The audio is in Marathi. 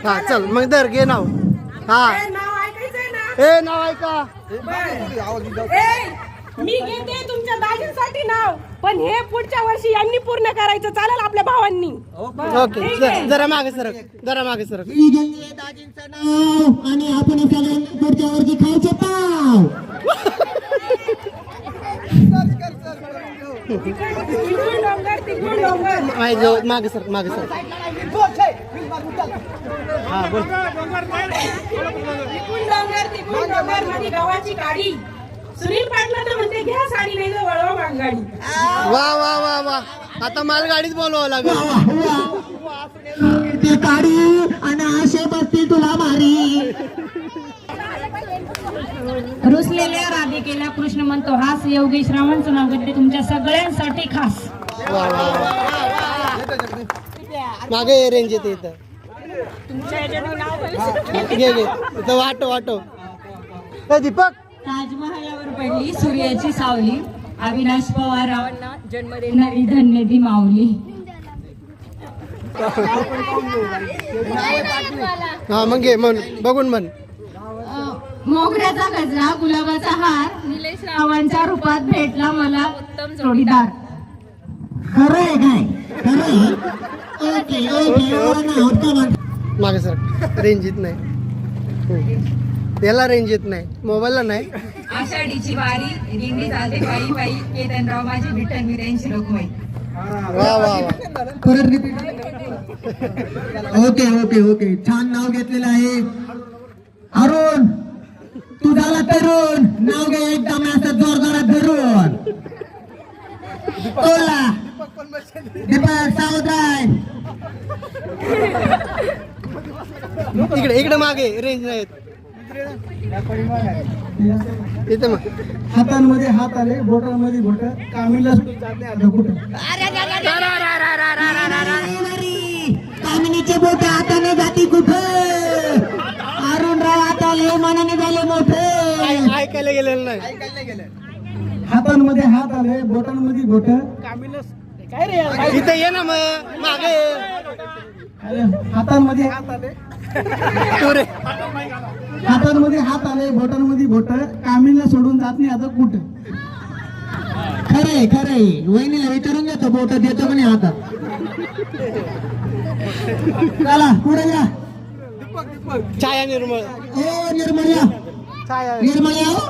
हा चल मग दर घे नाव. हा ए नाव ऐका. मी घेते तुमच्या दाजींसाठी नाव, पण हे पुढच्या वर्षी यांनी पूर्ण करायचं, चालेल आपल्या भावांनी. ओके जरा मागे सरक, जरा मागे सरक. दाजींचं नाव आणि आपण सगळ्यांनी पुढच्या वर्षी खायचे पाव. मागे सरक, मागे सरक. हा बोल. मध्ये गावाची गाडी सुनील पाटला तर म्हणते घ्या साडी, नाही तर वळवा मालगाडी. वा वा वा वा, आता मालगाडीच बोलवावं लागेल. ती गाडी आणि आशे बसती तुला मारी. रुसलेल्या राधिकेला कृष्ण म्हणतो हास. योगेश रावांचं नाव घेतले तुमच्या सगळ्यांसाठी खास. वा वा मागे रेंज येते इथं. घे घे इथं वाटो वाटो. दीपक ताजमहालावर पडली सूर्याची सावली. अविनाश पवार रावांना जन्म देणारी धन्य ती माऊली. हा मग घे म्हण, बघून म्हण. मोगऱ्याचा गजरा गुलाबाचा हार निलेश रावांच्या रूपात भेटला मला उत्तम जोडीदार. खरंय काय खरंय. Okay okay. मागे सर रेंज येत नाही, त्याला रेंज येत नाही, मोबाईलला नाही. आषाढीची वारी दिंडी चालते पायी पायी. केतनराव माझी विठ्ठल मी त्यांची रोखवाई. वा वा वा. परत रिपीट. ओके ओके ओके छान नाव घेतलेलं आहे. अरुण तू झाला तरुण. नाव घे एकदम असं जोर जोरात धरून. बोला दीपक सावधान. इकडे इकडे मागे रेंज नाही येत. इथं मग हातांमध्ये हात आले, बोटांमध्ये बोट. कामिनीला कुठं कामिनीचे बोट हाताने जाती कुठं. अरुणराव हात आले, मनाने झाले मोठे. ऐकायला गेलेलं नाही. हातांमध्ये हात आले, बोटांमध्ये बोट. इथं ये ना मग मागे. हातांमध्ये हात आले, तू रे हातांमध्ये हात आले, बोटांमध्ये बोट. कामिनीला सोडून जात नाही आता कुठं. खरंय खरंय. वहिनीला विचारून घेतो बोट देतो का नाही हातात. चला पुढे या. छाया निर्मळ. ओ निर्मळ या. छाया निर्मळ या.